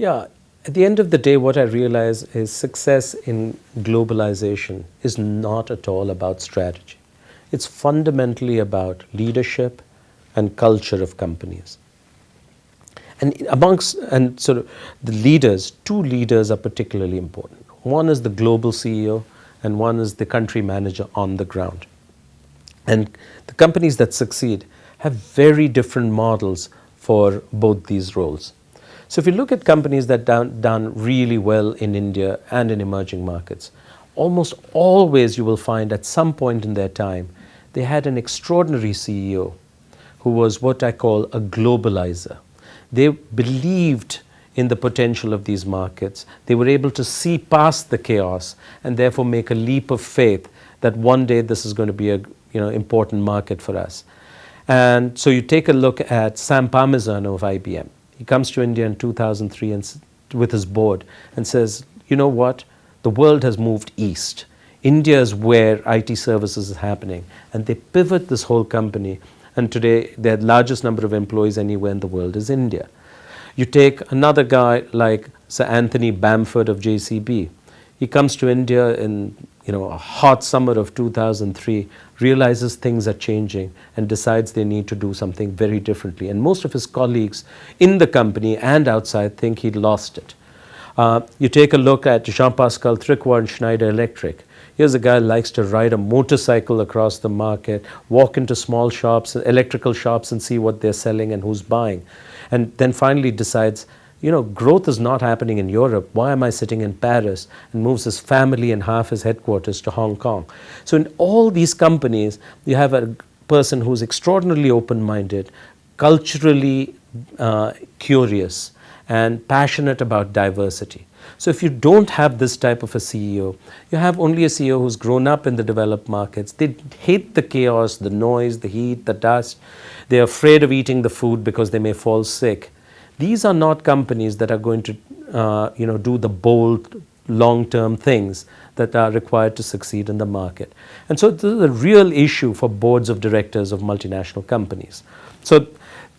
Yeah, at the end of the day, what I realize is success in globalization is not at all about strategy. It's fundamentally about leadership and culture of companies. And amongst and sort of the leaders, two leaders are particularly important. One is the global CEO, and one is the country manager on the ground. And the companies that succeed have very different models for both these roles. So if you look at companies that done really well in India and in emerging markets, almost always you will find at some point in their time they had an extraordinary CEO who was what I call a globalizer. They believed in the potential of these markets. They were able to see past the chaos and therefore make a leap of faith that one day this is going to be a important market for us. And so you take a look at Sam Parmesan of IBM. He comes to India in 2003 and with his board and says, you know what, the world has moved east. India is where IT services is happening. And they pivot this whole company. And today, their largest number of employees anywhere in the world is India. You take another guy like Sir Anthony Bamford of JCB. He comes to India in a hot summer of 2003, realizes things are changing and decides they need to do something very differently. And most of his colleagues in the company and outside think he'd lost it. You take a look at Jean-Pascal Tricoire and Schneider Electric. Here's a guy who likes to ride a motorcycle across the market, walk into small shops, electrical shops, and see what they're selling and who's buying. And then finally decides, growth is not happening in Europe. Why am I sitting in Paris? And moves his family and half his headquarters to Hong Kong. So in all these companies, you have a person who's extraordinarily open-minded, culturally curious, and passionate about diversity. So if you don't have this type of a CEO, you have only a CEO who's grown up in the developed markets. They hate the chaos, the noise, the heat, the dust. They're afraid of eating the food because they may fall sick. These are not companies that are going to do the bold, long-term things that are required to succeed in the market. And so this is a real issue for boards of directors of multinational companies. So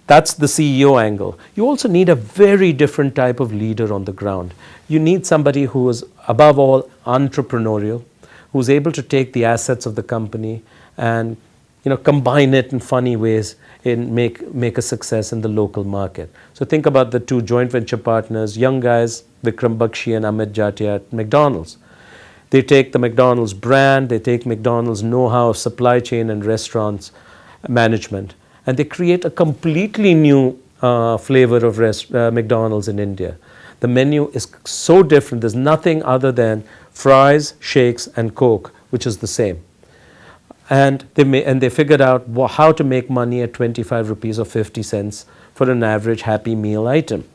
that's the CEO angle. You also need a very different type of leader on the ground. You need somebody who is, above all, entrepreneurial, who's able to take the assets of the company and combine it in funny ways and make a success in the local market. So think about the two joint venture partners, young guys, Vikram Bakshi and Amit Jatia at McDonald's. They take the McDonald's brand, they take McDonald's know-how of supply chain and restaurants management, and they create a completely new flavor of McDonald's in India. The menu is so different. There's nothing other than fries, shakes, and Coke, which is the same. And they figured out how to make money at 25 rupees or 50 cents for an average Happy Meal item.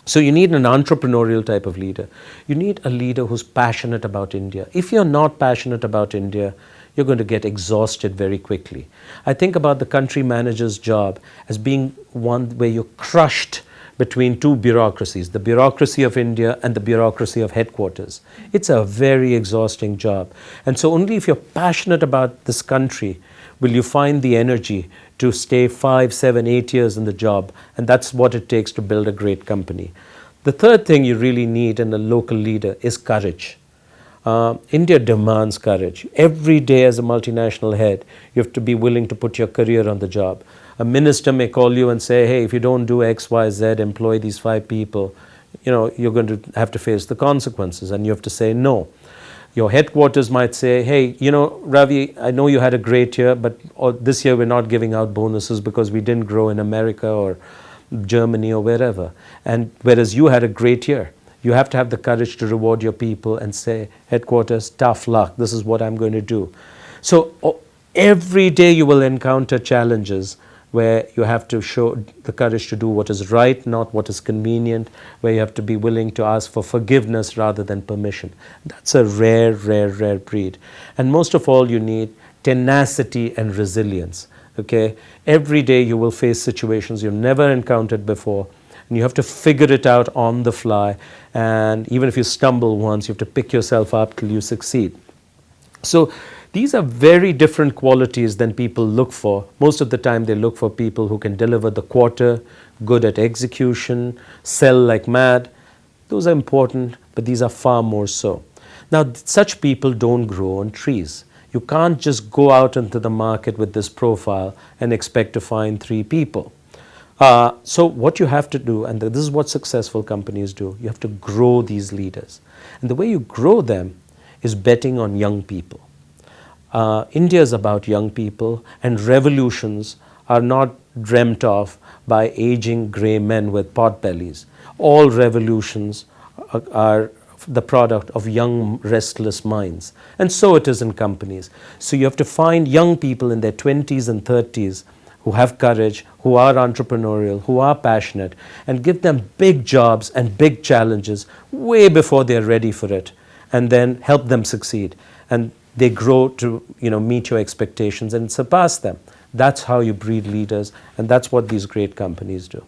So you need an entrepreneurial type of leader. You need a leader who's passionate about India. If you're not passionate about India, you're going to get exhausted very quickly. I think about the country manager's job as being one where you're crushed between two bureaucracies, the bureaucracy of India and the bureaucracy of headquarters. It's a very exhausting job. And so only if you're passionate about this country will you find the energy to stay 5, 7, 8 years in the job. And that's what it takes to build a great company. The third thing you really need in a local leader is courage. India demands courage. Every day as a multinational head, you have to be willing to put your career on the job. A minister may call you and say, hey, if you don't do X, Y, Z, employ these 5 people, you're going to have to face the consequences, and you have to say no. Your headquarters might say, hey, Ravi, I know you had a great year, but this year we're not giving out bonuses because we didn't grow in America or Germany or wherever. And whereas you had a great year, you have to have the courage to reward your people and say, headquarters, tough luck, this is what I'm going to do. So every day you will encounter challenges where you have to show the courage to do what is right, not what is convenient, where you have to be willing to ask for forgiveness rather than permission. That's a rare, rare, rare breed. And most of all, you need tenacity and resilience. Okay? Every day you will face situations you've never encountered before, and you have to figure it out on the fly. And even if you stumble once, you have to pick yourself up till you succeed. So these are very different qualities than people look for. Most of the time they look for people who can deliver the quarter, good at execution, sell like mad. Those are important, but these are far more so. Now, such people don't grow on trees. You can't just go out into the market with this profile and expect to find 3 people. So what you have to do, and this is what successful companies do, you have to grow these leaders. And the way you grow them is betting on young people. India is about young people, and revolutions are not dreamt of by aging grey men with pot bellies. All revolutions are the product of young, restless minds. And so it is in companies. So you have to find young people in their 20s and 30s who have courage, who are entrepreneurial, who are passionate, and give them big jobs and big challenges way before they're ready for it, and then help them succeed. And they grow to meet your expectations and surpass them. That's how you breed leaders, and that's what these great companies do.